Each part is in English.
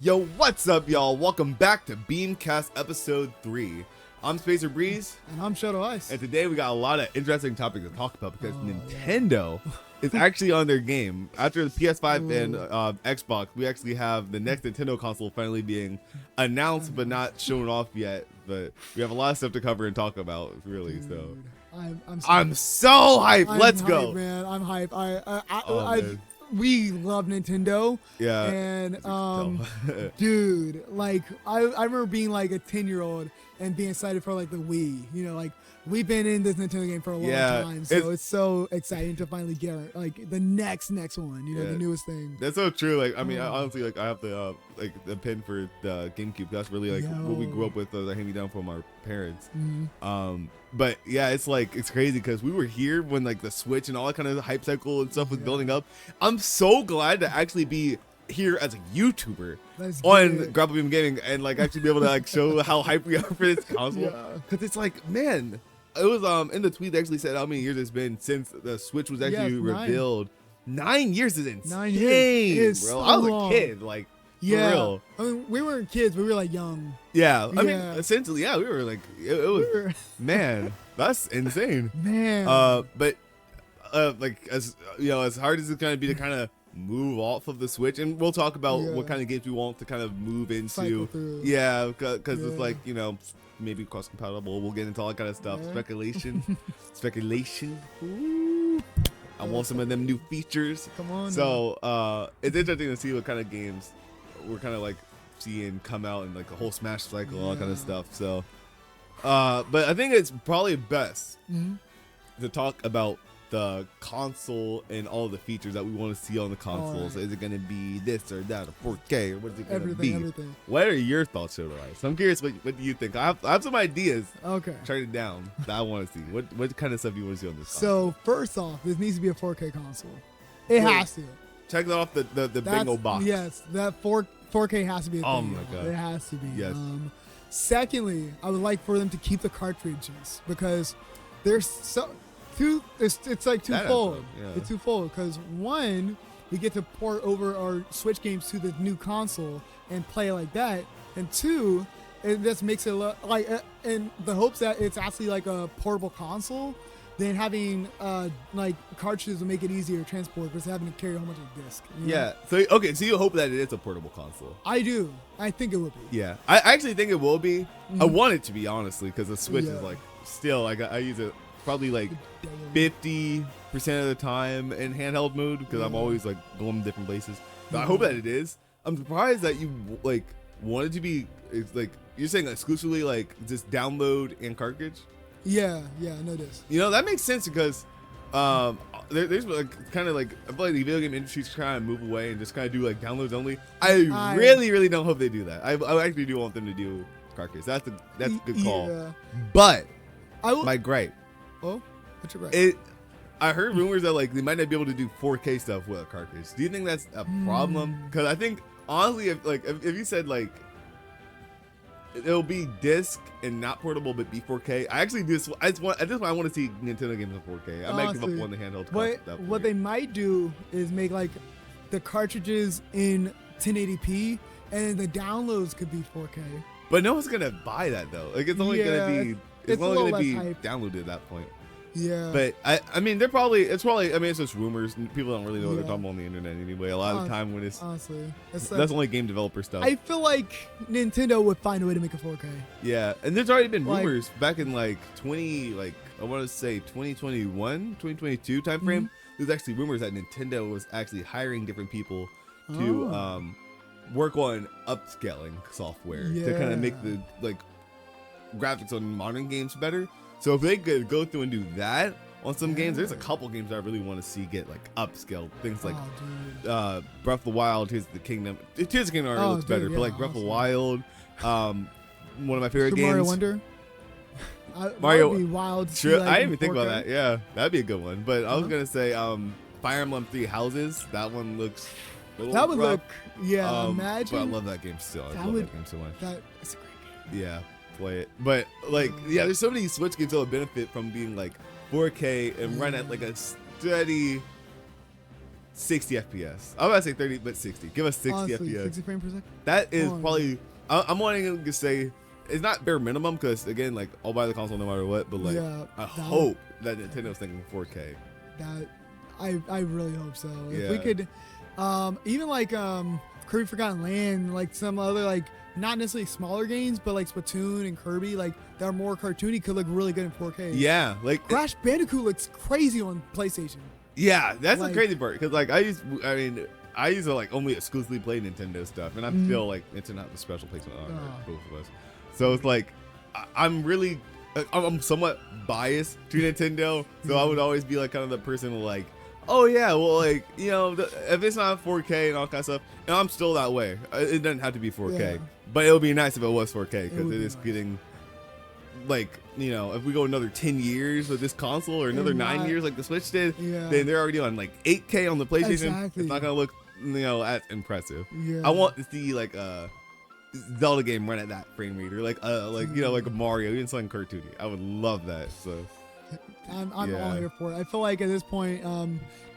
Yo, what's up, y'all? Welcome back to Beamcast Episode 3. I'm Spacer Breeze. And I'm Shadow Ice. And today we got a lot of interesting topics to talk about because Nintendo is actually on their game. After the PS5 and Xbox, we actually have the next Nintendo console finally being announced but not shown off yet. But we have a lot of stuff to cover and talk about, really. Dude, So I'm so hyped. Let's go, man. I'm hyped. We love Nintendo. Yeah. And dude, like I remember being like a 10-year-old and being excited for like the Wii. You know, like we've been in this Nintendo game for a long time, so it's so exciting to finally get like the next one. You know, the newest thing. That's so true. Like, I mean, honestly, like I have the the pin for the GameCube. That's really like what we grew up with. That hand me down from our parents. But yeah, it's like it's crazy because we were here when like the Switch and all that kind of hype cycle and stuff was building up. I'm so glad to actually be here as a YouTuber on Grapple Beam Gaming and like actually be able to like show how hyped we are for this console. Because it's like, man, it was in the tweet they actually said how many years it's been since the Switch was actually revealed. 9 years is insane, 9 years. Bro. I was a kid, like. For real. I mean, we weren't kids, we were like young. Yeah, I mean, essentially, we were like, it was, man, that's insane. Man. But like, as you know, as hard as it's gonna be to kind of move off of the Switch, and we'll talk about what kind of games we want to kind of move into. Yeah, because it's like, you know, maybe cross compatible. We'll get into all that kind of stuff. Speculation. Ooh. I want some of them new features. Come on. So it's interesting to see what kind of games we're kind of like seeing come out and like the whole Smash cycle, all that kind of stuff. So but I think it's probably best to talk about the console and all the features that we want to see on the consoles. Is it going to be this or that or 4K or what is it going to be? Everything. What are your thoughts, Shadow Ice? I'm curious what do you think? I have some ideas. Okay. Turn it down that I want to see. What kind of stuff do you want to see on this console? So first off, this needs to be a 4K console. It has to. Check that off the bingo box. Yes, that 4K has to be a thing. Oh my god. It has to be. Yes. Secondly, I would like for them to keep the cartridges because there's it's like twofold. It's twofold because one, we get to port over our Switch games to the new console and play like that, and two, it just makes it like in the hopes that it's actually like a portable console. Then having like cartridges will make it easier to transport versus having to carry a whole bunch of discs. Yeah. So okay. So you hope that it is a portable console. I do. I think it will be. Yeah. I actually think it will be. I want it to be, honestly, because the Switch is like still like I use it probably like 50% of the time in handheld mode because I'm always like going different places. But I hope that it is. I'm surprised that you like wanted to be like you're saying exclusively like just download and cartridge. Yeah, I know this. You know, that makes sense because there's like kind of like I feel like the video game industry's trying to move away and just kind of do like downloads only. I really don't hope they do that. I actually do want them to do cartridge. That's a good call. Yeah. But my gripe. Oh, what's your gripe? I heard rumors that like they might not be able to do 4K stuff with a cartridge. Do you think that's a problem? Because I think honestly, if you said like it'll be disc and not portable, but be 4K. I actually do. At this point, I want to see Nintendo games in 4K. I might give up on the handheld. What they might do is make like the cartridges in 1080p, and the downloads could be 4K. But no one's gonna buy that though. Like it's only gonna be downloaded at that point. Yeah. But I mean, it's probably. I mean, it's just rumors. People don't really know what they're talking about on the internet anyway. A lot of the time when it's honestly, that's only game developer stuff. I feel like Nintendo would find a way to make a 4K. Yeah, and there's already been rumors back in like I want to say 2021, 2022 time frame. There's actually rumors that Nintendo was actually hiring different people to work on upscaling software to kind of make the like graphics on modern games better. So if they could go through and do that on some games, there's a couple games I really want to see get like upscaled. Things like Breath of the Wild, Tears of the Kingdom. Tears of the Kingdom already looks better, but like Breath of the Wild, one of my favorite games. Mario Wonder. Mario would be wild. Sure, I didn't even think about that. Yeah, that'd be a good one. But I was gonna say Fire Emblem Three Houses. That one looks. That would look. Yeah, imagine. But I love that game still. I love that game so much. That's a great game. Yeah. Play it, but like there's so many Switch games that will benefit from being like 4K and run at like a steady 60 FPS. I'm about to say 30, but 60. Give us 60 Honestly, FPS. 60 frames per second. That is probably. I'm wanting to say it's not bare minimum because again, like I'll buy the console no matter what. But like, I hope that Nintendo's thinking 4K. That I really hope so. If we could, even like Kirby Forgotten Land, like some other like not necessarily smaller games, but like Splatoon and Kirby, like that are more cartoony, could look really good in 4K. Yeah, like Crash Bandicoot looks crazy on PlayStation. Yeah, that's the crazy part because like I used to like only exclusively play Nintendo stuff, and I feel like Nintendo has a special place in our heart, both of us. So it's like I'm really I'm somewhat biased to Nintendo, so I would always be like kind of the person like, oh yeah, well like if it's not 4K and all kind of stuff, and I'm still that way. It doesn't have to be 4K, but it would be nice if it was 4K because it is getting. Like, if we go another 10 years with this console or another 9 years like the Switch did, then they're already on like 8K on the PlayStation. Exactly. It's not going to look, as impressive. Yeah. I want to see like a Zelda game run at that frame rate or like like a Mario, even something cartoony. I would love that. So I'm all here for it. I feel like at this point,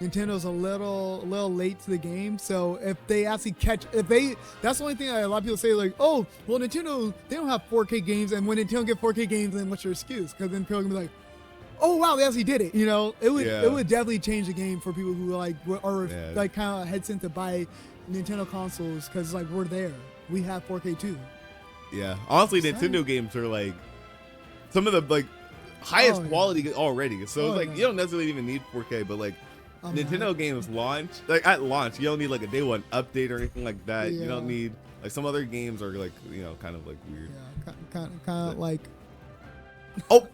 Nintendo's a little late to the game. So if they actually that's the only thing that a lot of people say, like, oh, well, Nintendo, they don't have 4K games, and when Nintendo get 4K games, then what's your excuse? Because then people are gonna be like, oh wow, they actually did it. It would definitely change the game for people who like are like kind of hesitant to buy Nintendo consoles because like we're there, we have 4K too. Yeah, honestly, Nintendo games are like some of the like highest quality already, so it's like you don't necessarily even need 4K, but like Nintendo games launch like at launch, you don't need like a day one update or anything like that. You don't need like some other games are like kind of like weird. Yeah, kind of like. Oh.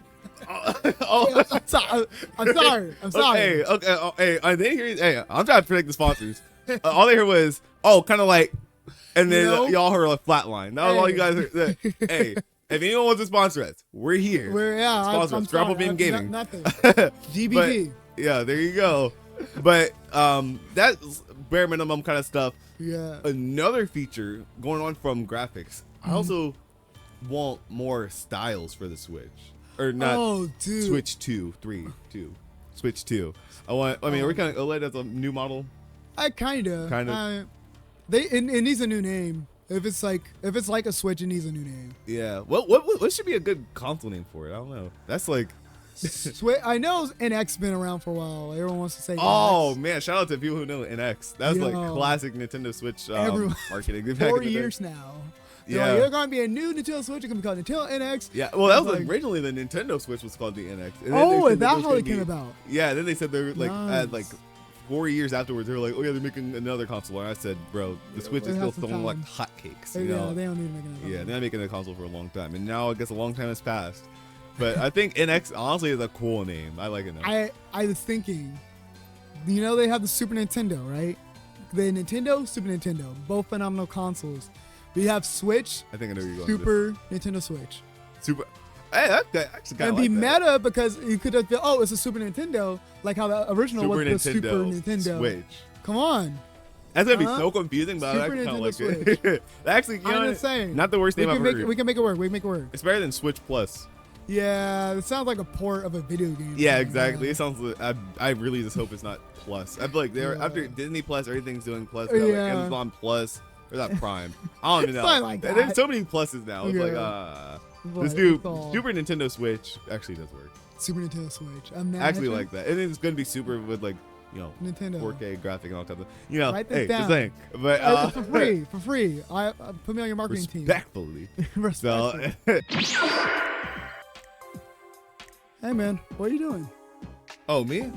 I'm sorry. Okay. Hey, I didn't hear. Hey, I'm trying to predict the sponsors. All they heard was kind of like, and then y'all heard a flat line. That was all you guys heard. Hey. If anyone wants to sponsor us, we're here. Sponsor us. Grapple Beam Gaming. Nothing. GBG. Yeah, there you go. But that's bare minimum kind of stuff. Yeah. Another feature going on from graphics. I also want more styles for the Switch, or not? Oh, dude. Switch 2, 3, 2, Switch 2. I mean, are we kind of OLED as a new model? Kind of. It needs a new name. If it's like a Switch, it needs a new name. Yeah. What should be a good console name for it? I don't know. That's like. I know NX been around for a while. Everyone wants to say. Oh NX. Man, shout out to people who know NX. That's like classic Nintendo Switch marketing. 4 years now. There's gonna be a new Nintendo Switch. It's gonna be called Nintendo NX. Yeah. Well, that was like, originally the Nintendo Switch was called the NX. And that's how it came about. Yeah. Then they said they're like at like 4 years afterwards, they were like, oh yeah, they're making another console. And I said, bro, the Switch is still selling like hotcakes. They don't need to make another console. Yeah, they're not making a console for a long time. And now I guess a long time has passed. But I think NX honestly is a cool name. I like it now. I was thinking, they have the Super Nintendo, right? The Nintendo, Super Nintendo, both phenomenal consoles. We have Switch. I think I know where you're going. Super Nintendo Switch. Super. Hey, that actually kind of be meta because you could just be, it's a Super Nintendo, like how the original was the Super Nintendo Switch. Come on. That's gonna be so confusing, but I actually kind of like it. Actually, I'm just saying, not the worst name I've heard. We can make it work. It's better than Switch Plus. Yeah, it sounds like a port of a video game. Yeah, exactly. It sounds. I really just hope it's not Plus. I feel like after Disney Plus, everything doing Plus. Like Amazon Plus or that Prime. I don't even know. Something like that. There's so many pluses now. It's like this new Super Nintendo Switch actually does work. Super Nintendo Switch. I actually like that. And it's gonna be super with like Nintendo 4K graphic and all types of Write this down. just saying. But for free. I put me on your marketing team. Respectfully. Hey man, what are you doing? Oh, me?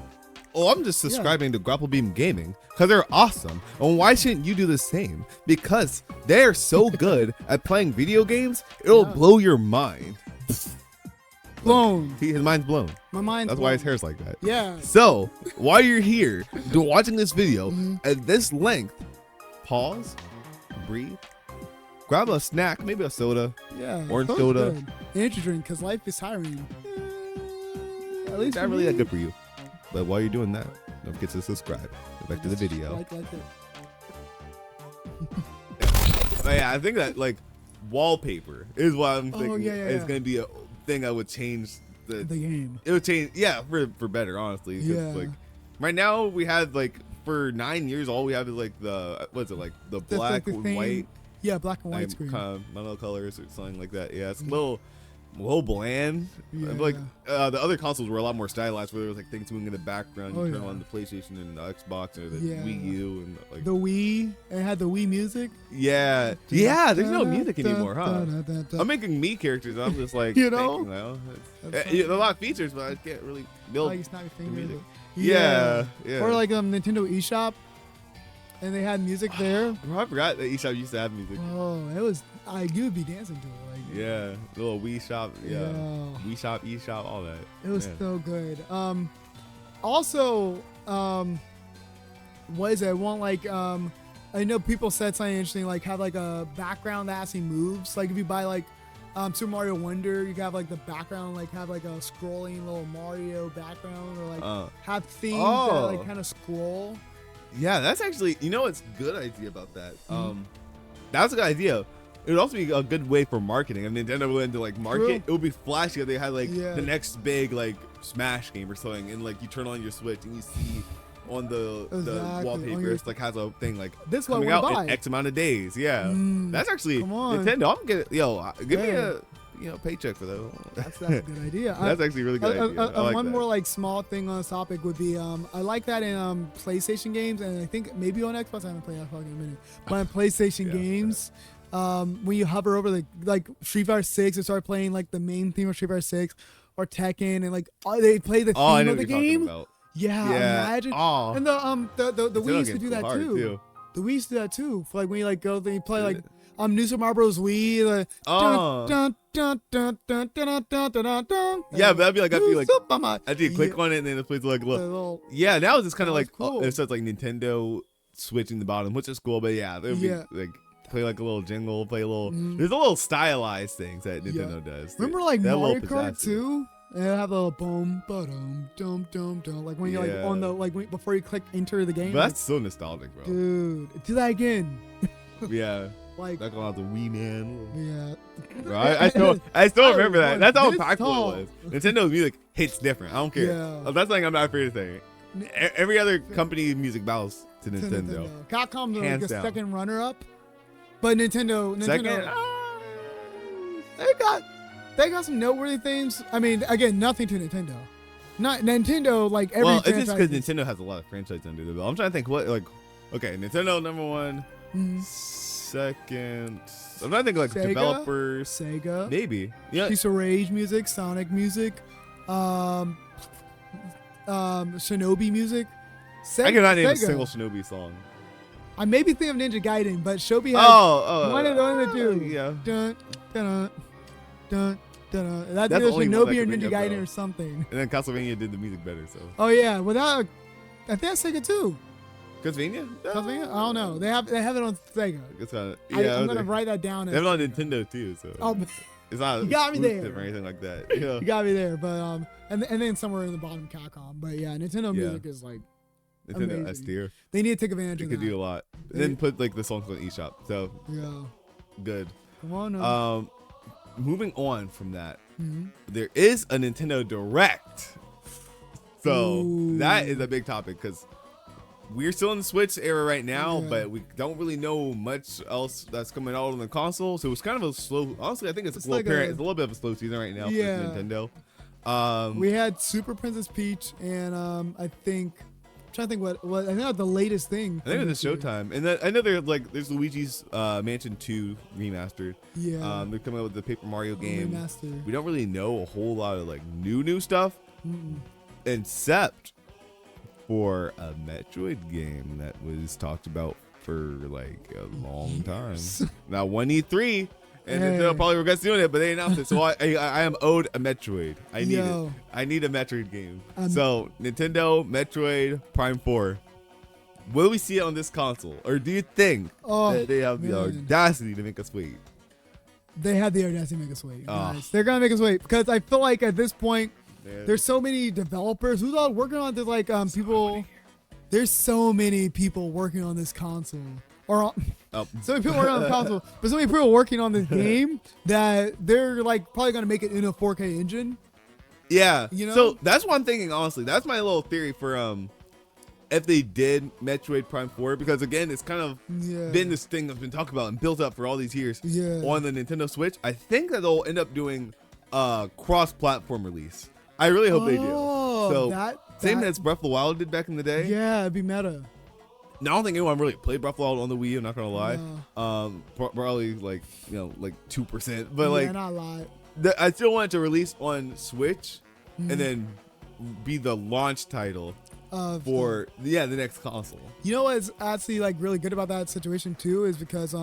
Oh, I'm just subscribing to Grapple Beam Gaming because they're awesome. And why shouldn't you do the same? Because they're so good at playing video games, it'll blow your mind. Blown. His mind's blown. My mind's That's blown. why his hair's like that. Yeah. So, while you're here watching this video at this length, pause, breathe, grab a snack, maybe a soda. Yeah. Orange soda. Good. Energy drink because life is tiring. At least not really that good for you. But while you're doing that, don't forget to subscribe. Go back to the video. Like it. But yeah, I think that like wallpaper is what I'm thinking. It's gonna be a thing that would change the game. It would change, for better, honestly. Like right now we have like for 9 years, all we have is like the black and white. Yeah, black and white screen. Kind of monocolors or something like that. Yeah, it's a little bland. Yeah. Like the other consoles were a lot more stylized, where there was like things moving in the background. You turn on the PlayStation and the Xbox or the Wii U and like the Wii. It had the Wii music. Yeah. There's no music anymore, huh? I'm making me characters. And I'm just like, a lot of features, but I can't really build music. Yeah. Or like Nintendo eShop, and they had music there. Bro, I forgot that eShop used to have music. Oh, it was. You would be dancing to it. The little Wii Shop, Wii Shop, eShop, all that. It was so good. Also, what is it? I want like I know people said something interesting, like have like a background that actually moves. Like if you buy like Super Mario Wonder, you can have like the background, like have like a scrolling little Mario background, or like have themes that like kind of scroll. Yeah, that's actually, it's a good idea about that. That's a good idea. It would also be a good way for marketing. If Nintendo went to like market, it would be flashy if they had like the next big like Smash game or something, and like you turn on your Switch and you see on the wallpaper it's like has a thing like this coming out in X amount of days. That's actually Nintendo. I'm gonna give me a paycheck for that. That's a good idea. That's actually a really good idea. Like one more like small thing on this topic would be I like that in PlayStation games, and I think maybe on Xbox. I haven't played Xbox in a minute, but in PlayStation games. When you hover over the like Street Fighter 6 and start playing like the main theme of Street Fighter 6 or Tekken, and like they play the theme of the game. Imagine. And the Wii used to do that too. The Wii used to do that too. For like when you like go, then you play like New Super Mario Bros. Wii. But that'd be like after you click on it and then it plays like little. Yeah, now it's just kind of like cool. It starts like Nintendo switching the bottom, which is cool. But it would be like. Play like a little jingle, play a little. There's a little stylized things that Nintendo does. Remember like Mario Kart 2? They have a boom, ba-dum, dum, dum, dum. Like when you're like on the before you click enter the game. But that's so nostalgic, bro. Dude, do that again. Like that going out the Wii Man. Yeah. Bro, I still remember that. That's how impactful it was. Nintendo's music hits different. I don't care. That's something I'm not afraid to say. Every other company music bows to Nintendo. Capcom's like a second runner up. But Nintendo, they got some noteworthy things. I mean, again, nothing to Nintendo. Not Nintendo, like every. Well, it's just because Nintendo has a lot of franchises under the belt. I'm trying to think Nintendo number one, second. I'm trying to think like Sega, developers. Sega, maybe. Piece of Rage music, Sonic music, Shinobi music. I cannot name a single Shinobi song. I maybe think of Ninja Gaiden, but Shobi has one of the two. Yeah. Dun, dun, dun, dun. That's either Shinobi or Ninja Gaiden or something. And then Castlevania did the music better, so. Oh yeah, without I think that's Sega too. Castlevania? Castlevania? I don't know. They have it on Sega. It's kinda, I'm gonna write that down. They have it on Nintendo too, so. It's not you got me there or anything like that. You got me there, but and then somewhere in the bottom Capcom, but Nintendo music is like. Nintendo S tier. They need to take advantage of that. They could do a lot. Then put like the songs on eShop. So good. Come on. Moving on from that, there is a Nintendo Direct. So that is a big topic because we're still in the Switch era right now, but we don't really know much else that's coming out on the console. So it's kind of a slow. Honestly, I think it's a little bit of a slow season right now for Nintendo. We had Super Princess Peach, and I think. I'm trying to think what I think the latest thing. I think it was Showtime, and I know there's Luigi's Mansion 2 remastered. Yeah. They're coming out with the Paper Mario game. Remastered. We don't really know a whole lot of like new stuff, except for a Metroid game that was talked about for like a long time. Now 1E3. And Nintendo probably regrets doing it, but they announced it. So I am owed a Metroid. I need it. I need a Metroid game. So Nintendo Metroid Prime 4. Will we see it on this console? Or do you think that they have the audacity to make us wait? They have the audacity to make us wait. Guys. They're going to make us wait. Because I feel like at this point, there's so many developers. Who's all working on this? Like people. There's so many people working on this console. So many people working on the console, but so many people working on this game that they're like probably gonna make it in a 4K engine. Yeah, So that's what I'm thinking. Honestly, that's my little theory for if they did Metroid Prime 4, because again, it's kind of been this thing that's been talked about and built up for all these years on the Nintendo Switch. I think that they'll end up doing cross-platform release. I really hope they do. So same as Breath of the Wild did back in the day. Yeah, it'd be meta. Now, I don't think anyone really played Breath of the Wild on the Wii U, I'm not gonna lie. Probably like 2%, but not a lot. I still want it to release on Switch and then be the launch title for the next console. You know what's actually like really good about that situation too is because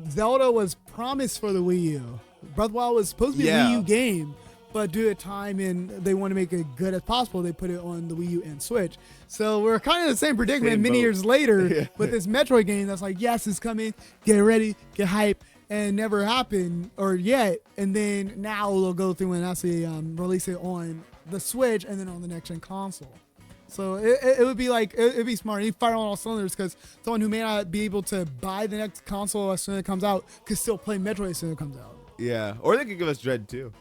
Zelda was promised for the Wii U. Breath of the Wild was supposed to be a Wii U game, but due to time and they want to make it good as possible, they put it on the Wii U and Switch. So we're kind of in the same predicament many years later with this Metroid game that's like, yes, it's coming, get ready, get hype, and never happened or yet. And then now they'll go through and actually release it on the Switch and then on the next gen console. So it would be like, it'd be smart. You fire on all cylinders because someone who may not be able to buy the next console as soon as it comes out could still play Metroid as soon as it comes out. Yeah, or they could give us Dread too.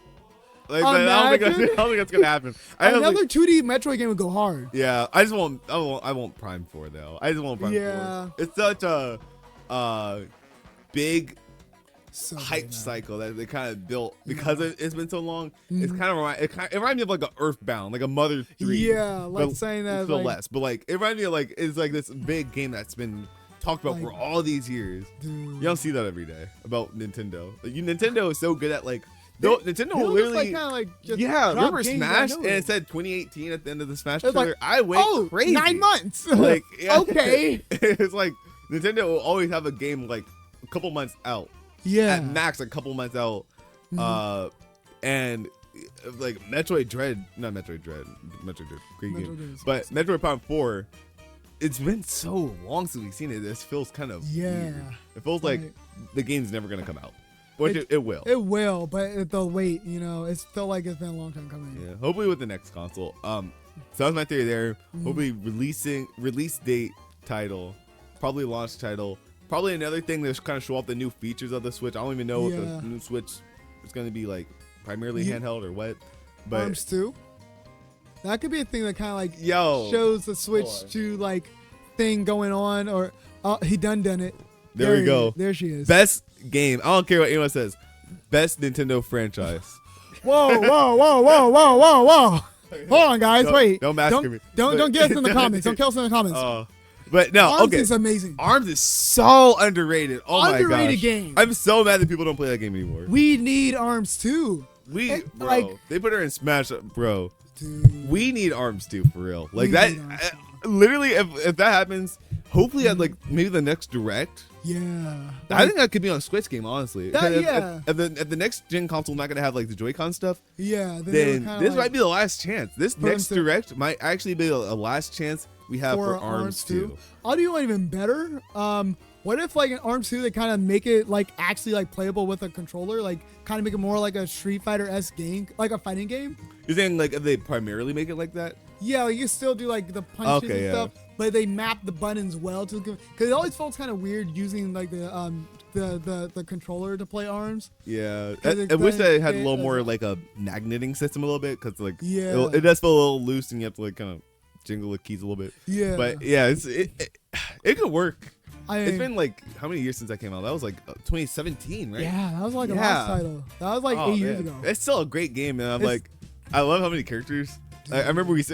Like, I don't think that's gonna happen. Another 2D Metroid game would go hard. Yeah, I want Prime 4 though. I just want Prime 4. It's such a big hype cycle that they kind of built because it's been so long. It's kind of it reminds me of like a Earthbound, like a Mother 3. Yeah, like saying that. Still less, but like it reminds me of like it's like this big game that's been talked about for all these years. Dude. You don't see that every day about Nintendo. Like, Nintendo is so good at like. Nintendo literally, remember Smash? And it said 2018 at the end of the Smash trailer. Like, I went crazy. 9 months. Like, okay. It's like Nintendo will always have a game like a couple months out. Yeah. At max, a couple months out. And like Metroid Dread, great game. But Metroid Prime 4, it's been so long since we've seen it. This feels kind of weird. It feels like the game's never gonna come out. Which it will. It will, but they'll wait. It's felt like it's been a long time coming. Yeah, hopefully with the next console. So that's my theory there. Hopefully release date title, probably launch title, probably another thing that's kind of show off the new features of the Switch. I don't even know if the new Switch is going to be like primarily handheld or what. But Arms too. That could be a thing that kind of like shows the Switch to like thing going on, or he done it. There we go. There she is. Best game. I don't care what anyone says. Best Nintendo franchise. Whoa. Hold on, guys. Wait. Don't massacre me. Don't get us in the comments. Don't kill us in the comments. But no, Arms is amazing. Arms is so underrated. Oh my gosh. Underrated game. I'm so mad that people don't play that game anymore. We need Arms too. They put her in Smash, bro. Dude. We need Arms too, for real. Like that. Literally, if that happens, hopefully at like maybe the next Direct. Yeah, I think that could be on a Switch game, honestly. If the next gen console not gonna have like the Joy-Con stuff, then this might be the last chance. This next Direct might actually be a last chance we have for Arms 2. I'll do one even better. What if like in Arms 2 they kind of make it like actually like playable with a controller, like kind of make it more like a Street Fighter-esque game, like a fighting game? You're saying like if they primarily make it like that? Yeah, like, you still do like the punches and stuff, but they map the buttons well to, because it always felt kind of weird using like the controller to play Arms. Yeah, I wish they had a little more like a magneting system a little bit, because like it does feel a little loose and you have to like kind of jingle the keys a little bit. Yeah, but yeah, it could work. It's been like how many years since that came out? That was like 2017, right? Yeah, that was like a last title. That was like 8 years ago. It's still a great game, man. I love how many characters. I remember we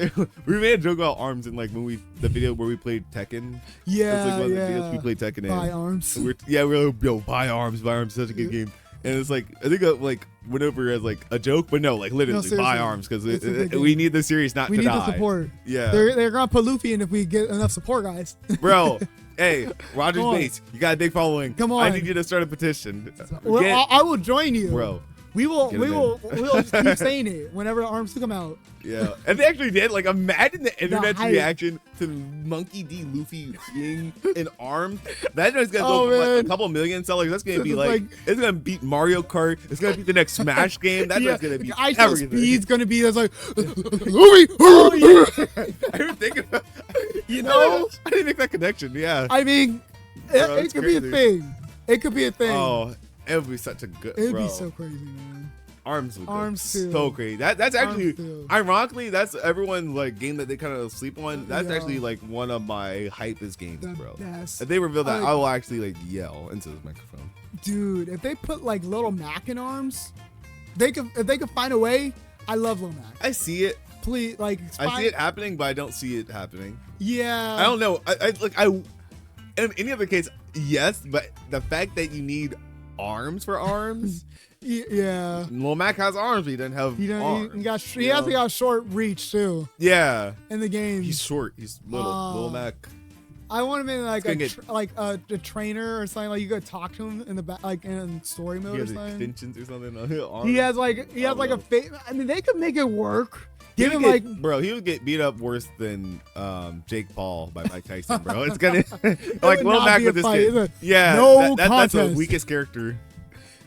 made a joke about Arms in like the video where we played Tekken. Yeah, it's like one of the videos we played Tekken in. Buy Arms. We're like, buy Arms, such a good game. And it's like, I think I like went over as like a joke, but no, like literally buy Arms, because we need the series not to die. We need the support. Yeah, they're gonna put Luffy in if we get enough support, guys. Bro. Hey, Rogers Base, you got a big following. Come on. I need you to start a petition. I will join you. Bro. We'll just keep saying it whenever Arms come out. Yeah. And they actually did. Like, imagine the internet's reaction to Monkey D. Luffy being in Arms. That is going to go for like a couple million sellers. That's going to be like, it's going to beat Mario Kart. It's going to beat the next Smash game. That's going to be everything. Speed's going to be that's like, Luffy! I didn't think about I didn't make that connection. Yeah. I mean, bro, it could be a thing. It could be a thing. Oh, it would be such a good. It'd be so crazy, man. Arms would Arms go too. so crazy. That's actually, too. ironically, that's everyone's like game that they kind of sleep on. That's Yeah. actually like one of my hypest games, The bro. best. If they reveal that, Like- I will actually like yell into this microphone. Dude, if they put like Little Mac in Arms, if they could find a way. I love Little Mac. I see it. Please, like, I see it happening, but I don't see it happening. Yeah. I don't know. In any other case, yes, but the fact that you need arms for arms. Yeah. Lil Mac has arms, but he doesn't have arms. He has got short reach too. Yeah. In the game. He's short. He's little. Lil Mac. I want him in like a a trainer or something. Like you go talk to him in the back, like in story mode or something. Extensions or something. He has like a face. I mean, they could make it work. Give him bro, he would get beat up worse than Jake Paul by Mike Tyson, bro. It's gonna like Lil Mac with this kid. Yeah, no that's the weakest character.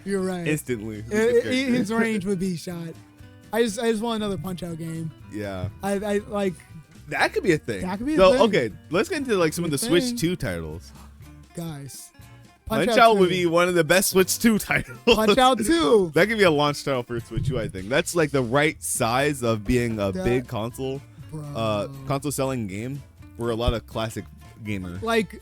You're right. Instantly, his range would be shot. I just want another Punch Out game. Yeah, I like. That could be a thing. That could be a thing. Okay, let's get into like some of the Switch 2 titles. Guys, Punch Out would be one of the best Switch 2 titles. Punch Out 2. That could be a launch title for Switch 2, I think. That's like the right size of being a big console selling game for a lot of classic gamer. Like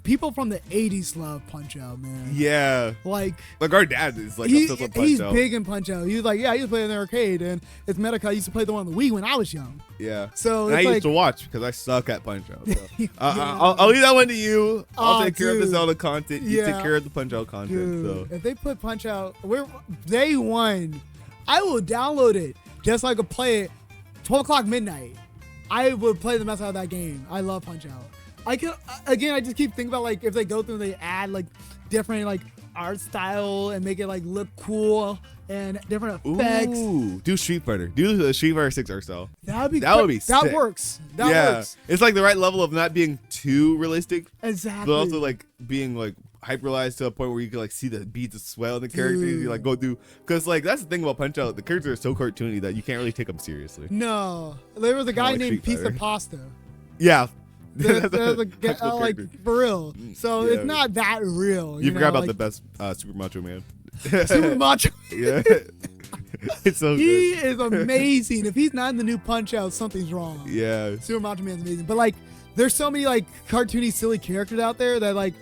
people from the 80s love Punch Out, man. Yeah. Like our dad is like he's obsessed with Punch Out. Big in Punch Out. He was like, yeah, I used to play in the arcade, and it's Medica. I used to play the one on the Wii when I was young. Yeah. So and I used to watch because I suck at Punch Out. So. I'll leave that one to you. I'll take care of the Zelda content. You take care of the Punch Out content. Dude, if they put Punch Out, day one, I will download it just so I could play it 12 o'clock midnight. I would play the mess out of that game. I love Punch Out. I just keep thinking about like if they go through, they add like different like art style and make it like look cool and different effects. Ooh, do Street Fighter. Do the Street Fighter 6 art style. That would be sick. That works. That works. It's like the right level of not being too realistic. Exactly. But also like being like hyperrealized to a point where you can like see the beads of sweat on the characters. You like go through because like that's the thing about Punch Out. The characters are so cartoony that you can't really take them seriously. No, there was a guy named Pizza Pasta. Yeah. Like for real. So it's not that real. You forgot about the best Super Macho Man. Super Macho. Yeah. It's so he good. is amazing. If he's not in the new Punch Out, something's wrong. Yeah. Super Macho Man's amazing. But like there's so many like cartoony silly characters out there that like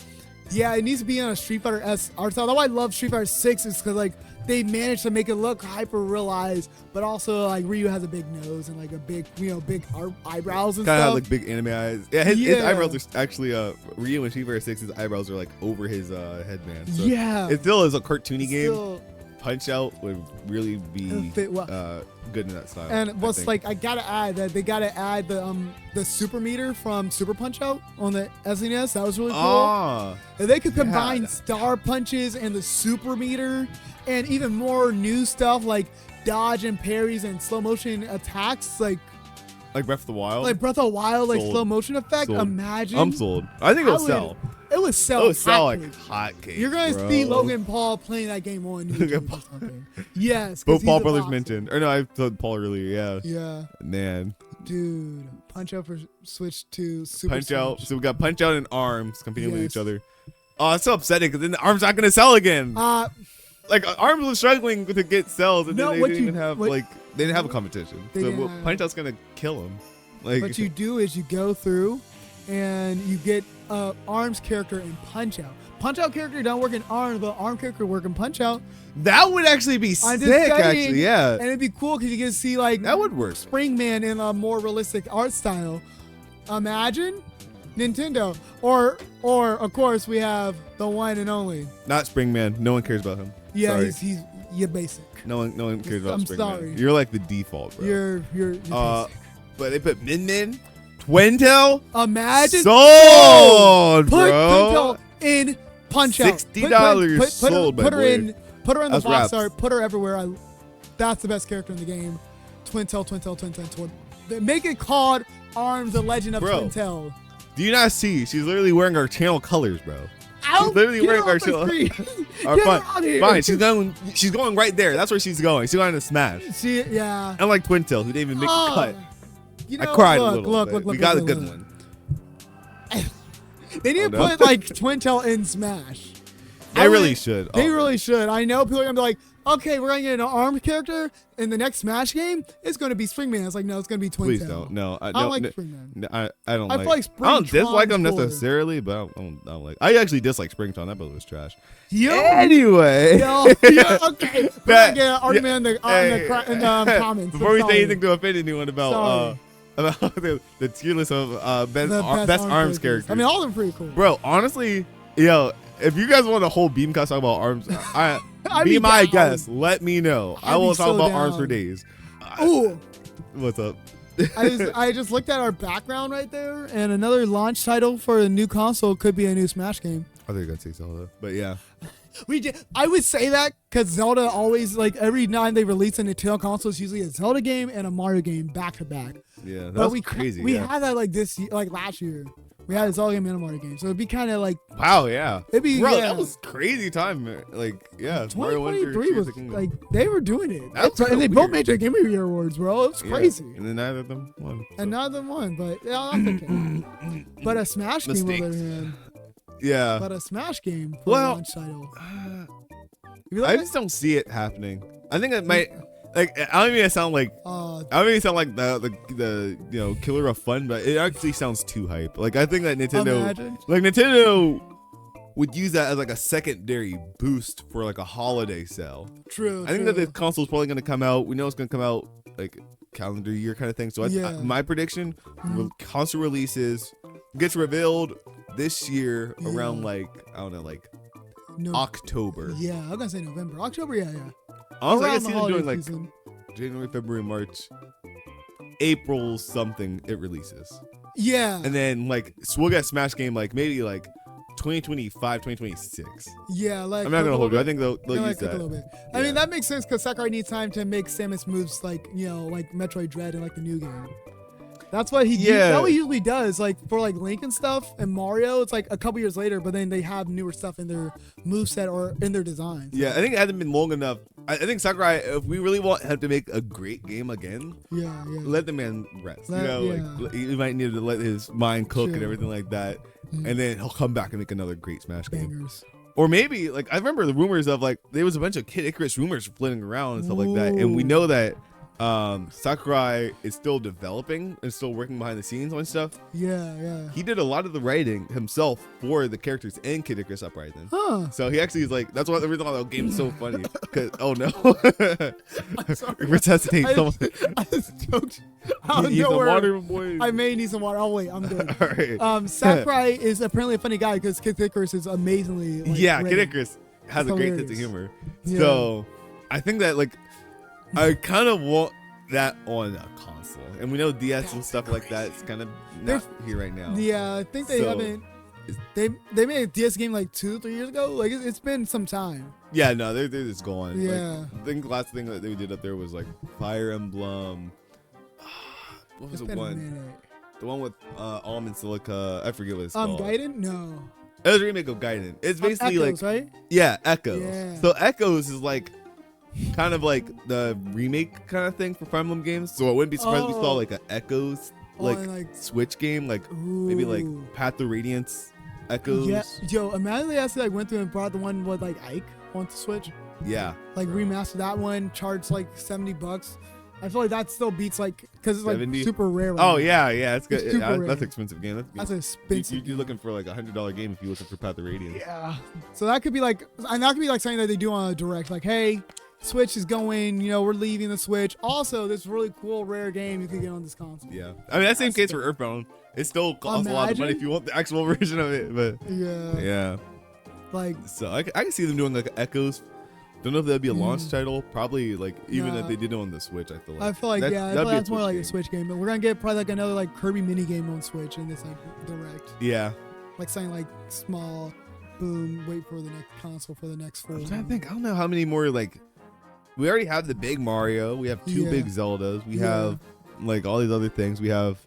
it needs to be on a Street Fighter S art style. That's why I love Street Fighter 6 is because like they managed to make it look hyper realized, but also like Ryu has a big nose and like a big big eyebrows and kind stuff. of like big anime eyes. Yeah, his eyebrows are actually Ryu in Street Fighter 6. His eyebrows are like over his headband. So it still is a cartoony game. Punch Out would really be good in that style. And what's like I gotta add that they gotta add the super meter from Super Punch Out on the SNES. That was really cool. And they could combine star punches and the super meter and even more new stuff like dodge and parries and slow motion attacks like Breath of the Wild. Like Breath of the Wild, like slow motion effect. Sold. Imagine. I'm sold. I think it'll sell. It would sell. It would sell like hotcakes. You're gonna see Logan Paul playing that game on YouTube or something. Yes. Both Paul brothers mentioned. Or no, I told Paul earlier. Yeah. Yeah. Man. Dude, Punch Out for Switch to Super Punch Switch. Out. So we got Punch Out and Arms competing with each other. Oh, it's so upsetting because then the Arms not gonna sell again. Like Arms was struggling to get sales, and then they didn't even have they didn't have a competition. So Punch Out's gonna kill him. Like, what you do is you go through, and you get Arms character in Punch Out. Punch Out character don't work in Arms, but Arm character work in Punch Out. That would actually be sick, actually. Yeah, and it'd be cool because you get to see like that would work. Springman in a more realistic art style. Imagine Nintendo, or of course we have the one and only. Not Springman. No one cares about him. Yeah, he's you're basic. No one cares about Springman. Sorry. You're like the default, bro. You're basic. But they put Min, Twintail. Imagine sold, put bro. Twintail in Punch Out. $60 sold. Put her in the box art. Put her everywhere. That's the best character in the game. Twintail. Make it called Arms: The Legend of Twintail. Do you not see? She's literally wearing our channel colors, bro. She's literally wearing our channel. Fine. She's going right there. That's where she's going. She's going to Smash. Unlike Twintail, who didn't even make the cut. I cried a little. Look, we got a good one. They need to put like Twintail in Smash. They really should. They really should. I know people are gonna be like, okay, we're gonna get an ARM character in the next Smash game. It's gonna be Springman. It's like, no, it's gonna be Twin Please Tail. don't. No, I don't like Springman. No, I don't I like. feel like I don't dislike them Springtron's necessarily, but I don't like. I actually dislike Springtron. That build was trash. Yo. Anyway. Yo, okay. We're gonna get an argument in the comments. Before we say anything to offend anyone about the tier list of best ARMS characters. I mean, all of them pretty cool. Bro, honestly, yo, if you guys want a whole Beamcast talk about ARMS, be my down. guest. Let me know. I will talk about ARMS for days. Ooh. What's up? I just looked at our background right there, and another launch title for a new console could be a new Smash game. I think I'd say Zelda, but yeah. I would say that because Zelda always, like, every time they release a Nintendo console, it's usually a Zelda game and a Mario game back to back. Yeah, that's crazy. We had that like this year, like last year. We had a Zelda game and a Mario game, so it'd be kind of like, wow, yeah. It'd be, bro, yeah. That was crazy time. Like, yeah, 2023 was like they were doing it. And they both made their Game of the Year awards, bro. It was crazy. And then neither of them won. So. And neither of them won, but yeah, that's okay. But a Smash game, on the other hand. Yeah. But a Smash game for a launch title. I just don't see it happening. I think it might. Like, I don't even sound like the killer of fun, but it actually sounds too hype. Like, I think that Nintendo would use that as like a secondary boost for like a holiday sale. True. I think that the console is probably going to come out. We know it's going to come out like calendar year kind of thing. So my prediction, console releases gets revealed this year around like, I don't know, like October. Yeah, I'm gonna say November. October, yeah. Honestly, I can see them doing like January, February, March, April something it releases. Yeah. And then like so we'll get Smash game like maybe like 2025, 2026. Yeah, like I'm not gonna hold you. I think they'll use that. A little bit. I mean, that makes sense because Sakurai needs time to make Samus moves like, you know, like Metroid Dread and like the new game. That's what that's what he usually does. Like for like Link and stuff and Mario, it's like a couple years later, but then they have newer stuff in their moveset or in their designs. Yeah, I think it hasn't been long enough. I think Sakurai, if we really want him to make a great game again, let the man rest. Like he might need to let his mind cook and everything like that, and then he'll come back and make another great Smash game. Or maybe like I remember the rumors of like there was a bunch of Kid Icarus rumors flitting around and stuff like that, and we know that Sakurai is still developing and still working behind the scenes on stuff. Yeah. He did a lot of the writing himself for the characters in Kid Icarus Uprising. Huh. So he actually is like, that's why the reason why the game's so funny. Cause oh no, resuscitate someone. I just joked. He's a water boy. I may need some water. Oh wait, I'm good. All right. Sakurai is apparently a funny guy because Kid Icarus is amazingly. Like, Kid Icarus has a great sense of humor. So I think that like. I kind of want that on a console, and we know DS and stuff like that. It's kind of not here right now. Yeah, I think they haven't. They made a DS game like 2-3 years ago. Like it's been some time. Yeah, no, they're just gone. Yeah, like, I think the last thing that they did up there was like Fire Emblem. What was the one? The one with Almond Silica. I forget what it's called. Gaiden? No. It was a remake of Gaiden. It's basically Echoes, like right? Yeah, Echoes. Yeah. So Echoes is like. Kind of like the remake kind of thing for Fire Emblem games, so I wouldn't be surprised if we saw like an Echoes like Switch game, like maybe like Path to Radiance Echoes. Yeah, yo, imagine they actually like went through and brought the one with like Ike onto Switch. Yeah, like remastered that one, charged like $70. I feel like that still beats like because it's like 70? Super rare. Right yeah, it's good. It's that's an expensive game. That's an expensive. You're looking for like $100 game if you're looking for Path to Radiance. Yeah, so that could be like, and that could be like something that they do on a direct, like, hey. Switch is going, you know, we're leaving the Switch. Also, this really cool, rare game you can get on this console. Yeah. I mean, that same case for Earthbound. It still costs a lot of money if you want the actual version of it, but yeah. Like, so I can see them doing like Echoes. Don't know if that'd be a launch title. Probably like even if they did it on the Switch, I feel like that's more like a Switch game. But we're gonna get probably like another like Kirby mini game on Switch in this like direct. Yeah. Like something like small, boom, wait for the next console for the next full. I'm trying to think. I don't know how many more like. We already have the big Mario. We have 2 big Zeldas. We have like all these other things. We have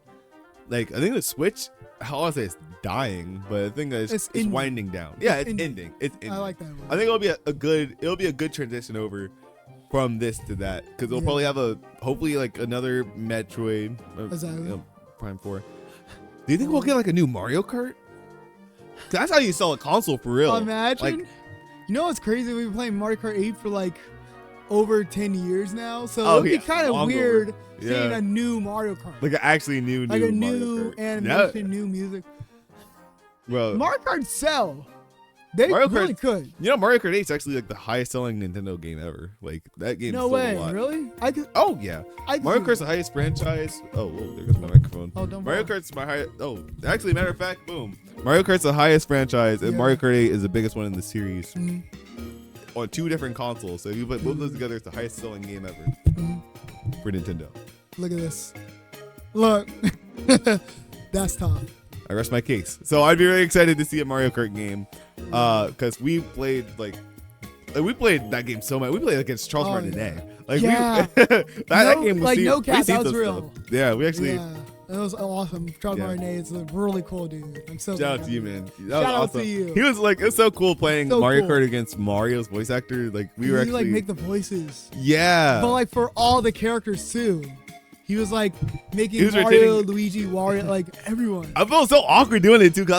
like I think the Switch. I want to say it's dying, but I think it's winding down. Yeah, it's ending. It's ending. I like that one. I think it'll be a good transition over from this to that because they'll probably have hopefully like another Metroid, Prime 4. Do you think we'll get like a new Mario Kart? That's how you sell a console for real. Imagine. Like, You know what's crazy? We've been playing Mario Kart 8 for like over 10 years now, so it'd be kind of weird seeing a new Mario Kart. Like an actually new like a Mario new Kart. animation, new music. Well, Mario Kart sell. They Mario really Kart, could. You know, Mario Kart 8 is actually like the highest selling Nintendo game ever. Like that game. No way, really? Oh yeah. Mario Kart's the highest franchise. Oh, whoa, there goes my microphone. Oh, don't Mario Kart's my highest. Oh, actually, matter of fact, boom. Mario Kart's the highest franchise, and Mario Kart 8 is the biggest one in the series. On 2 different consoles. So if you put both of those together, it's the highest selling game ever for Nintendo. Look at this. Look. That's tough. I rest my case. So I'd be really excited to see a Mario Kart game, because we played that game so much. We played against Charles Martinet. Like that game was like no cap. That was real. Stuff. Yeah, we actually. Yeah, it was awesome. Charles Martinet is a really cool dude. I'm so shout out to you, man. Shout out to you. He was like, it was so cool playing Mario Kart against Mario's voice actor. Like we were actually like make the voices. Yeah. But like for all the characters too. He was like making Mario, Luigi, Wario, like everyone. I felt so awkward doing it too, cause I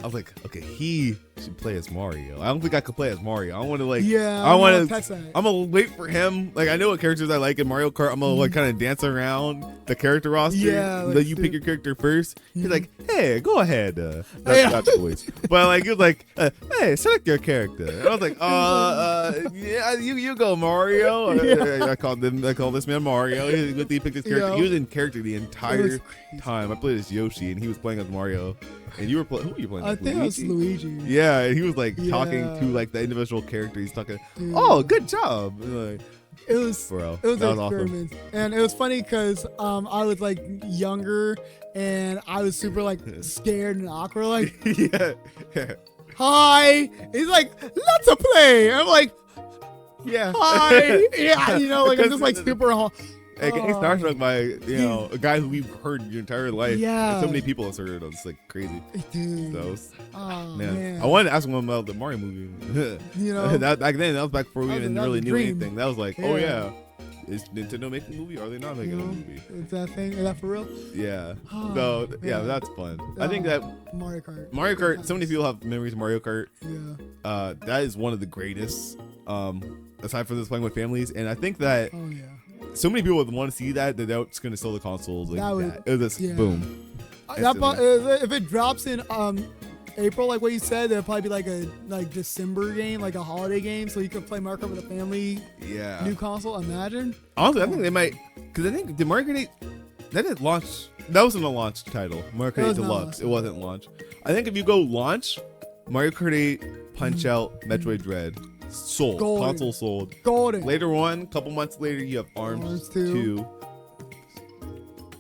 was like, okay, he should play as Mario. I don't think I could play as Mario. I want to like, I want to. I'm gonna wait for him. Like I know what characters I like in Mario Kart. I'm gonna like kind of dance around the character roster. Yeah, then you pick your character first. He's like, hey, go ahead. That's not the voice, but like he was like, hey, select your character. And I was like, yeah, you go Mario. I called this man Mario. He picked his character. He was in character the entire time. I played as Yoshi, and he was playing as Mario. And you were who were you playing? I think it was Luigi. Yeah, and he was like talking to like the individual character. He's talking, oh, good job. Like, it was an experiment, awesome. And it was funny because I was like younger and I was super like scared and awkward. Like, hi. He's like, let's play. I'm like, hi. Yeah, you know, like I'm just like super. Hey, getting starstruck by a guy who we've heard your entire life. Yeah, so many people have heard us. It's like crazy. Dude. So, man, I wanted to ask him about the Mario movie. You know, that back then, that was back before we even really knew anything. That was like, oh yeah, is Nintendo making a movie? Or are they not making a movie? Is that thing? Is that for real? Yeah. So yeah, that's fun. I think that Mario Kart. So many people have memories of Mario Kart. Yeah. That is one of the greatest. Aside from this, playing with families, and I think that. Oh yeah. So many people would want to see that they're just gonna sell the consoles like that. It was just boom. If it drops in April, like what you said, it'll probably be like a December game, like a holiday game, so you could play Mario Kart with a family. Yeah. New console, imagine. Honestly, I think they might, because I think the Mario Kart 8 that didn't launch. That wasn't a launch title. Mario Kart 8 Deluxe. It wasn't launch. I think if you go launch, Mario Kart 8, Punch Out, Metroid Dread. Sold. Golden. Console sold. Golden. Later on, couple months later, you have Arms 2.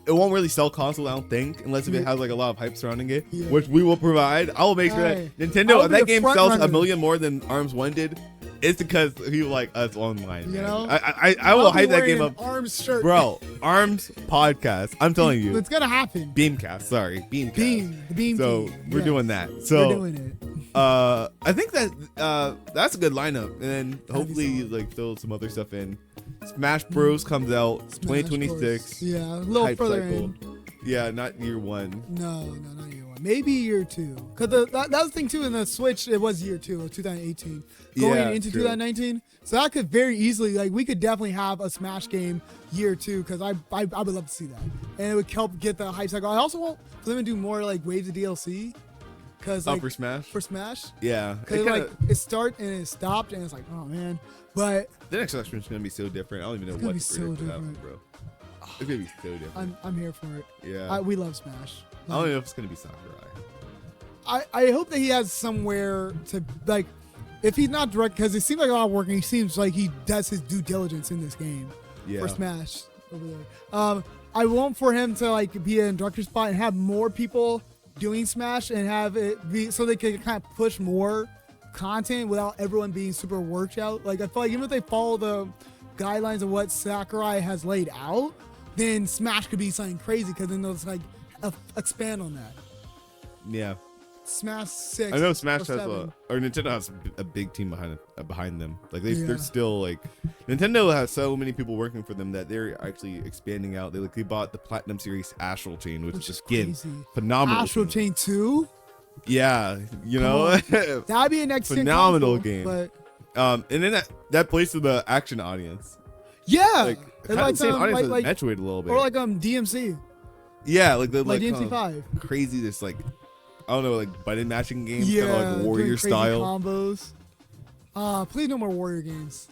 It won't really sell console, I don't think, unless if it has like a lot of hype surrounding it, which we will provide. I will make sure that Nintendo, if that game sells a million more than Arms 1 did, it's because he like us online. You know, I will hype that game up. Arms shirt, bro. Arms podcast. I'm telling you, it's gonna happen. Beamcast. Sorry, Beamcast. Beam. So we're doing that. So we're doing it. I think that that's a good lineup, and then hopefully like throw some other stuff in. Smash Bros comes out 2026. Yeah, a little further in. Yeah, not year 1. No, not year 1. Maybe year 2. Cause that was the thing too. In the Switch, it was year 2 of 2018 going into 2019. So that could very easily, like, we could definitely have a Smash game year 2. Cause I would love to see that, and it would help get the hype cycle. I also want them to do more like waves of DLC. Cause like for Smash. Yeah. Cause it started and it stopped, and it's like, oh man. But the next section is gonna be so different. I don't even know what to predict for that one, bro. It's gonna be so different. I'm here for it. Yeah. We love Smash. I don't know if it's gonna be Sakurai. I hope that he has somewhere to, like, if he's not direct, because it seems like a lot of work, and he seems like he does his due diligence in this game for Smash over there. I want for him to like be in director spot and have more people doing Smash and have it be so they can kind of push more content without everyone being super worked out. Like, I feel like even if they follow the guidelines of what Sakurai has laid out, then Smash could be something crazy, because then they'll just like expand on that. Yeah. Smash 6. I know Smash has or Nintendo has a big team behind them. Like they're still like, Nintendo has so many people working for them that they're actually expanding out. They bought the Platinum Series Astral Chain, which is phenomenal. Astral Chain 2. Yeah, you know, that'd be a next phenomenal console, game. But And then that plays to the action audience. Yeah, like kind of the same audience as Metroid a little bit, or like DMC. Yeah, like DMC 5. Crazy, this like I don't know, like button mashing games, Yeah, kind of like warrior style combos. Please no more warrior games.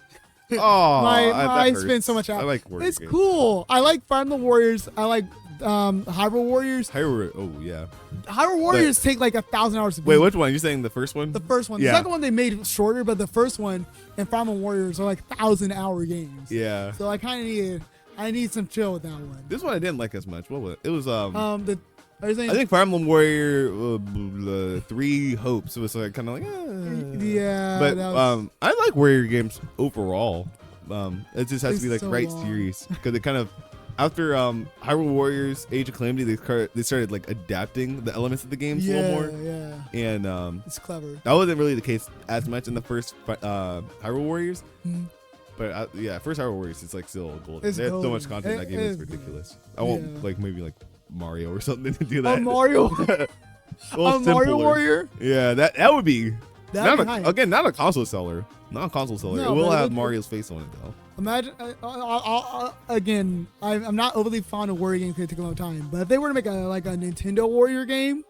Oh, I spend so much time. I like warrior It's games. cool. I like Final Warriors. I like Hyrule Warriors. Oh yeah. Hyrule Warriors take like 1,000 hours to beat. Wait, which one? You're saying the first one? The first one. Yeah. The second one they made shorter, but the first one and Final Warriors are like 1,000-hour games. Yeah. So I kind of need some chill with that one. This one I didn't like as much. What was it? It was I think Fire Emblem Warrior 3 Hopes was like kind of like yeah. But I like warrior games overall. It just has to be like so right long. series because it kind of after Hyrule Warriors Age of Calamity they started like adapting the elements of the games a little more. Yeah. And it's clever. That wasn't really the case as much in the first Hyrule Warriors. Mm-hmm. But first Hyrule Warriors it's like still golden. It's There's so golden. much content in that game is ridiculous. I want like maybe like Mario or something to do A that. Mario. A Mario Warrior. Yeah, that would be. That'd be hype. Not a console seller. Not a console seller. No, it will but have Mario's face on it though. Imagine again. I'm not overly fond of warrior games because they take a long time. But if they were to make a Nintendo Warrior game,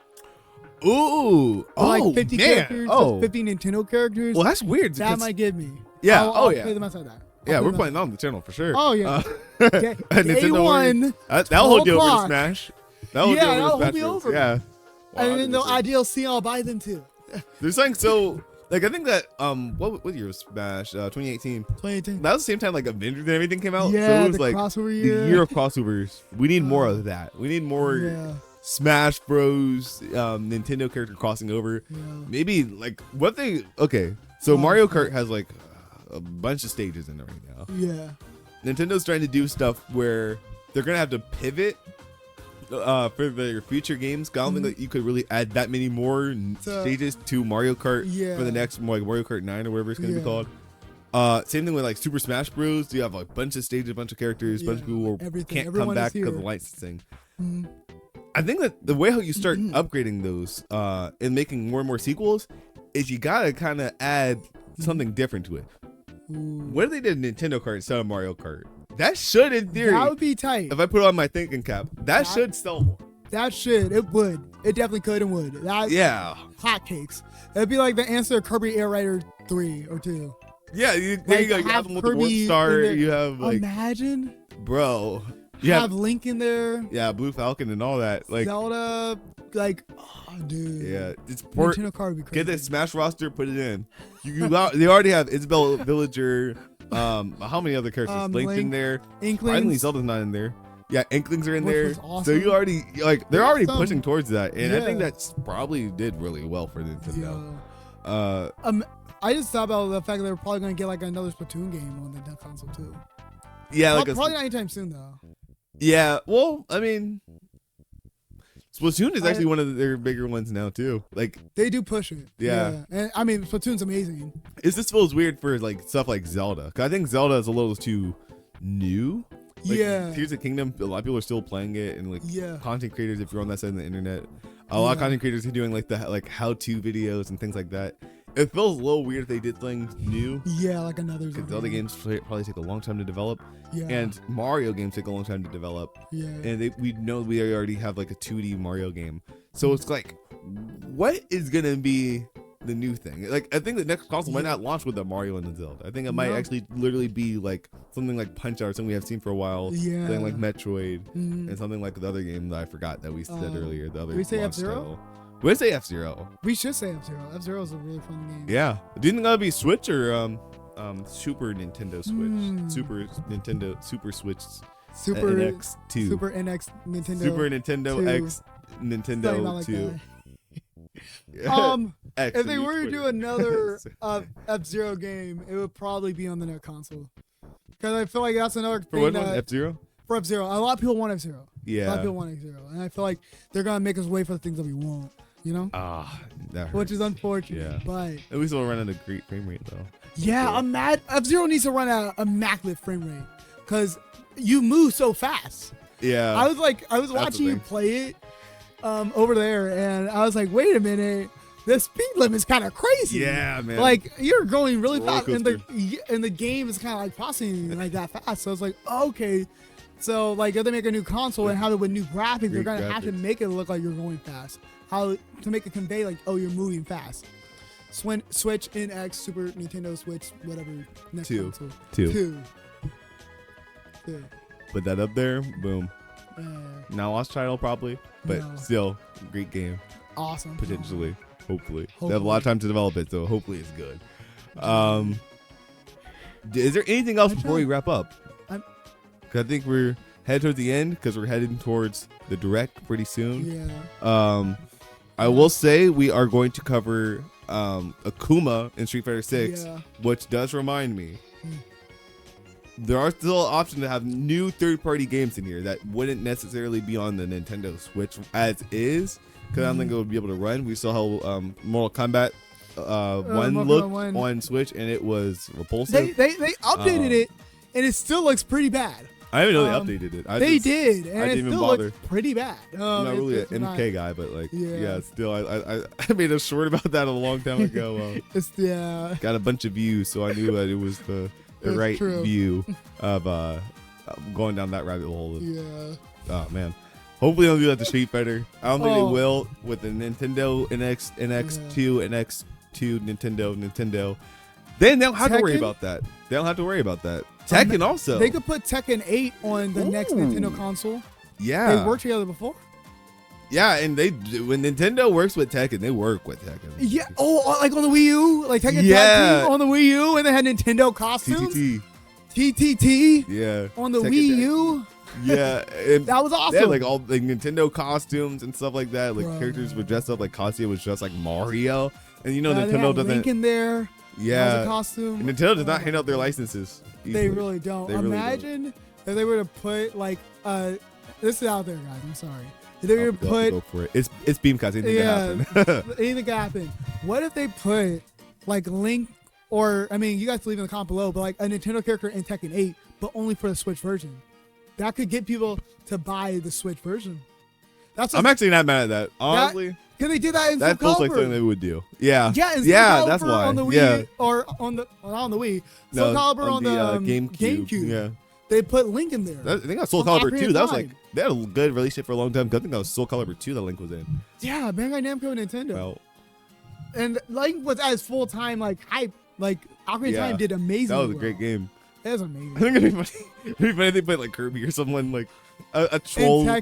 ooh, like 50 characters, 50 Nintendo characters. Well, that's weird. That might get me. Yeah. I'll play them outside that. Yeah, we're playing that on the channel for sure. Oh yeah. Nintendo Warrior. That'll hold you over to Smash. That'll hold me over. Yeah. Wow, and then the DLC, I'll buy them too. There's something so. Like I think that what year was Smash? 2018. 2018. That was the same time like Avengers and everything came out. Yeah, so it was the like crossover year. The year of crossovers. We need more of that. We need more Smash Bros. Nintendo character crossing over. Yeah. Maybe like what they So Mario Kart has like a bunch of stages in it right now. Yeah. Nintendo's trying to do stuff where they're gonna have to pivot for their future games. I don't think that you could really add that many more stages to Mario Kart for the next like Mario Kart 9 or whatever it's gonna be called. Same thing with like Super Smash Bros. You have like a bunch of stages, a bunch of characters, a bunch of people who can't come back because of licensing. I think that the way how you start upgrading those and making more and more sequels is you gotta kind of add something different to it. What if they did Nintendo Kart instead of Mario Kart? That should, in theory, that would be tight. If I put on my thinking cap, that should sell more. That should. It would. It definitely could and would. Hotcakes. It'd be like the answer to Kirby Air Rider 3 or 2. Yeah, there you go. You have them with the Warp Star. You have like. Imagine. Bro. You have Link in there. Yeah, Blue Falcon and all that. Like Zelda. Like, oh, dude. Yeah, it's Nintendo Kart would be crazy. Get that Smash roster, put it in. They already have Isabelle Villager. How many other characters? Link's in there. Inklings. Finally, Zelda's not in there. Yeah, Inklings are in there. Awesome. So you already they're already pushing towards that, and I think that's probably did really well for Nintendo. Yeah. I just thought about the fact that they're probably going to get like another Splatoon game on the console too. Yeah, like probably not anytime soon though. Yeah, well, I mean, Splatoon is actually one of their bigger ones now too. Like they do push it. Yeah. And I mean, Splatoon's amazing. This feels weird for like stuff like Zelda? Cause I think Zelda is a little too new. Like, Tears of the Kingdom, a lot of people are still playing it, and like content creators, if you're on that side of the internet, a lot of content creators are doing like the how-to videos and things like that. It feels a little weird if they did things new. Yeah, like another Zelda. Zelda games probably take a long time to develop. Yeah. And Mario games take a long time to develop. Yeah. And we know we already have like a 2D Mario game. So it's like, what is gonna be the new thing? Like I think the next console might not launch with the Mario and the Zelda. I think it might actually literally be like something like Punch Out, something we have seen for a while. Yeah. Something like Metroid and something like the other game that I forgot that we said earlier. The other. Did we say F-Zero? We say F-Zero. We should say F-Zero. F-Zero is a really fun game. Yeah. Do you think that'll be Switch or Super Nintendo Switch? Super Nintendo Super Switch. Super NX2. Super NX Nintendo. Super Nintendo 2. X Nintendo 2. If they were to do another F-Zero game, it would probably be on the net console. Because I feel like that's another for thing. For what? F-Zero? For F-Zero. A lot of people want F-Zero. Yeah. A lot of people want F-Zero. And I feel like they're going to make us wait for the things that we want. You know? That hurts. Which is unfortunate. Yeah. But at least it'll run at a great frame rate though. Yeah, F-Zero needs to run at an immaculate frame rate. Because you move so fast. Yeah. I was watching you play it over there, and I was like, wait a minute. the speed limit is kind of crazy. Yeah, man. Like you're going really fast, and the game is kind of like processing like that fast. So it's like, okay, so like if they make a new console and have it with new graphics, they're gonna have to make it look like you're going fast. How to make it convey like, oh, you're moving fast. Switch, NX, Super Nintendo Switch, whatever. Next console. Two. Put that up there. Boom. Now lost title probably, but still great game. Awesome. Potentially, hopefully. They have a lot of time to develop it, so hopefully it's good. Is there anything else before we wrap up? Cause I think we're headed towards the end because we're heading towards the direct pretty soon. Yeah. I will say we are going to cover Akuma in Street Fighter 6, which does remind me. There are still options to have new third-party games in here that wouldn't necessarily be on the Nintendo Switch as is, because I don't think it would be able to run. We saw how Mortal Kombat 1 looked on Switch, and it was repulsive. They updated it, and it still looks pretty bad. I didn't know they updated it. And it didn't even still bother. Looks pretty bad. I'm not really an MK guy, but like, still, I made a short about that a long time ago. Got a bunch of views, so I knew that it was the right view of going down that rabbit hole. Oh man, hopefully they'll do that to Street Fighter. I don't think they will with the Nintendo NX2, NX2, Nintendo. Then they don't have to worry about that. They don't have to worry about that. Tekken also. They could put Tekken 8 on the next Nintendo console. Yeah, they worked together before. Yeah, and when Nintendo works with Tekken, they work with Tekken. Yeah. Oh, like on the Wii U, like Tekken Tag Team on the Wii U, and they had Nintendo costumes. TTT. Yeah. On the Tekken Wii U. Yeah, that was awesome. They had like all like Nintendo costumes and stuff like that. Like characters were dressed up like Kazuya was dressed like Mario, and you know Nintendo doesn't. Link in there. Yeah. A costume. And Nintendo does not hand out their licenses. They really don't. Imagine if they were to put like this is out there, guys. I'm sorry. If they were to put go for it. It's Beamcast. Anything can happen. Anything can happen. What if they put like Link, or I mean, you guys leave in the comment below, but like a Nintendo character in Tekken 8, but only for the Switch version. That could get people to buy the Switch version. I'm actually not mad at that. Honestly. Can they do that in That feels like something they would do. Yeah. Yeah, that's why. On the Wii, or on the not on the Wii. Soul Calibur on the GameCube. Yeah. They put Link in there. I think that was Soul Calibur 2. That was like they had a good relationship for a long time. I think that was Soul Calibur 2 that Link was in. Yeah, Bandai Namco and Nintendo. Well, and Link was at his full time like hype. Like Ocarina of Time did amazing. That was a great game. It was amazing. I think it'd be funny. It'd be funny if they played like Kirby or someone like a troll, a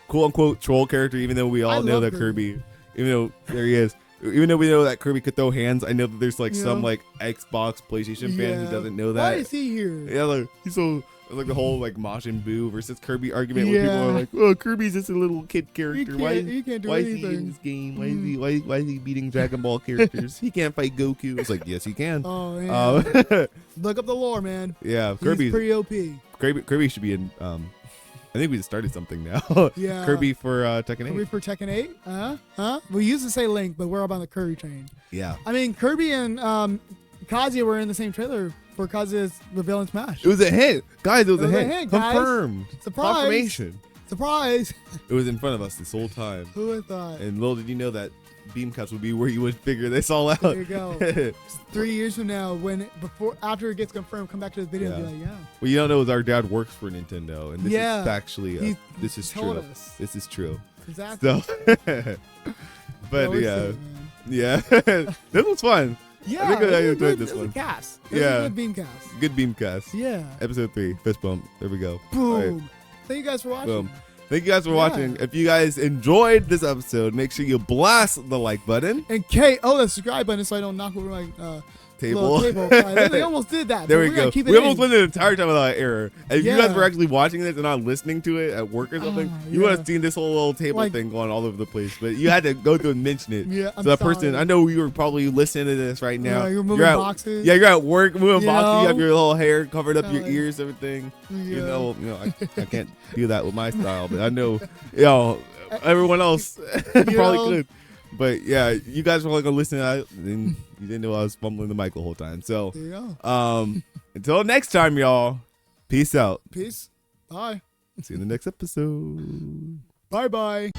quote unquote troll character. Even though we all know that Kirby, even though there he is, even though we know that Kirby could throw hands, I know that there's like some like Xbox, PlayStation fan who doesn't know that. Why is he here? Yeah, like he's so. Like the whole like Majin Buu versus Kirby argument where people are like, "Oh, Kirby's just a little kid character. Why is he in this game? Why is he beating Dragon Ball characters? He can't fight Goku." It's like, yes, he can. Oh yeah. Look up the lore, man. Yeah, Kirby's pretty OP. Kirby should be in. I think we just started something now. Yeah. Kirby for Tekken 8. Kirby for Tekken 8. We used to say Link, but we're up on the Kirby train. Yeah. I mean, Kirby and Kazuya were in the same trailer for Kazuya's Reveal and Smash. It was a hit, guys. It was a hit. Guys. Confirmed. Surprise. Confirmation. Surprise. It was in front of us this whole time. Who would have thought? And little did you know that Beamcast would be where you would figure this all out. There you go. 3 years from now, after it gets confirmed, come back to this video and be like, yeah. Well, you don't know is our dad works for Nintendo, and this is actually this is true. This is true. Exactly. So, but yeah, this was fun. Yeah, I think I enjoyed this one. Cast. Yeah, good Beamcast. Good Beamcast. Yeah. Episode 3, fist bump. There we go. Boom. Right. Thank you guys for watching. Boom. Thank you guys for watching. If you guys enjoyed this episode, make sure you blast the like button and the subscribe button so I don't knock over my table. They almost did that. There we go. We almost went the entire time without error. And if you guys were actually watching this and not listening to it at work or something, you would have seen this whole little table thing going all over the place. But you had to go through and mention it. Yeah, so that person, I know you were probably listening to this right now. Yeah, you're moving boxes. Yeah, you're at work moving boxes. You have your little hair covered up your ears, everything. Yeah. You know, I can't do that with my style, but I know, everyone else probably could. But yeah, you guys were like gonna listen to that, and you didn't know I was fumbling the mic the whole time. So there you go. Until next time, y'all. Peace out. Peace. Bye. See you in the next episode. Bye bye.